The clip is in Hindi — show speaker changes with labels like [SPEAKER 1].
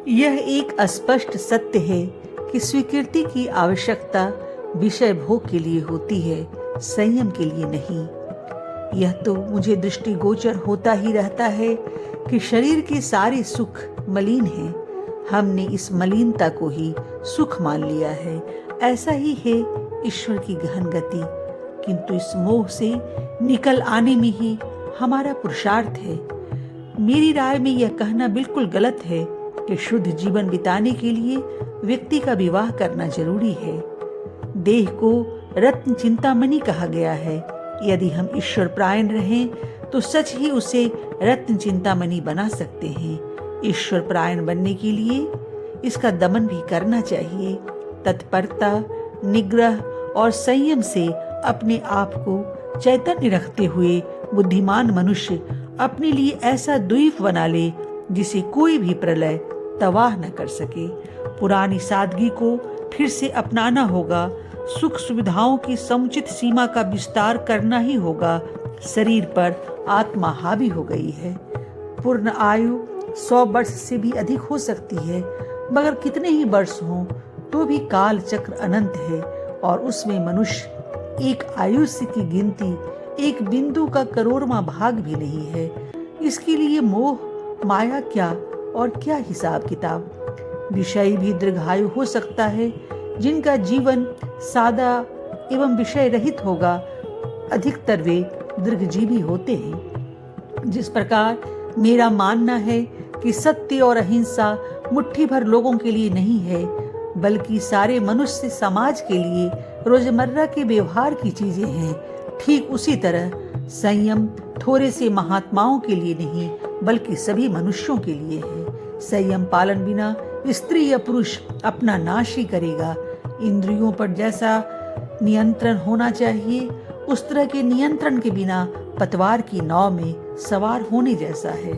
[SPEAKER 1] यह एक अस्पष्ट सत्य है कि स्वीकृति की आवश्यकता विषय भोग के लिए होती है, संयम के लिए नहीं। यह तो मुझे दृष्टिगोचर होता ही रहता है कि शरीर के सारे सुख मलिन हैं। हमने इस मलिनता को ही सुख मान लिया है। ऐसा ही है ईश्वर की गहन गति, किंतु इस मोह से निकल आने में ही हमारा पुरुषार्थ है। मेरी राय में यह कहना बिल्कुल गलत है कि शुद्ध जीवन बिताने के लिए व्यक्ति का विवाह करना जरूरी है। देह को रत्न चिंतामणि कहा गया है। यदि हम ईश्वर प्रायण रहें तो सच ही उसे रत्न चिंतामणि बना सकते हैं। ईश्वर प्रायण बनने के लिए इसका दमन भी करना चाहिए। तत्परता, निग्रह और संयम से अपने आप को चैतन्य रखते हुए बुद्धिमान मनुष्य अपने लिए ऐसा द्वीप बना ले जिसे कोई भी प्रलय तबाह न कर सके। पुरानी सादगी को फिर से अपनाना होगा। सुख सुविधाओं की समुचित सीमा का विस्तार करना ही होगा। शरीर पर आत्मा हावी हो गई है। पूर्ण आयु 100 वर्ष से भी अधिक हो सकती है, मगर कितने ही वर्ष हों तो भी काल चक्र अनंत है और उसमें मनुष्य एक आयुष्य की गिनती एक बिंदु का करोड़वां भाग भी नहीं है। इसके लिए मोह माया क्या और क्या हिसाब किताब। विषय भी दीर्घायु हो सकता है जिनका जीवन सादा एवं विषय रहित होगा। अधिकतर वे दीर्घजीवी होते हैं। जिस प्रकार मेरा मानना है कि सत्य और अहिंसा मुट्ठी भर लोगों के लिए नहीं है, बल्कि सारे मनुष्य समाज के लिए रोजमर्रा के व्यवहार की चीजें हैं, ठीक उसी तरह संयम थोड़े से महात्माओं के लिए नहीं बल्कि सभी मनुष्यों के लिए है। संयम पालन बिना स्त्री या पुरुष अपना नाश ही करेगा। इंद्रियों पर जैसा नियंत्रण होना चाहिए उस तरह के नियंत्रण के बिना पतवार की नाव में सवार होने जैसा है।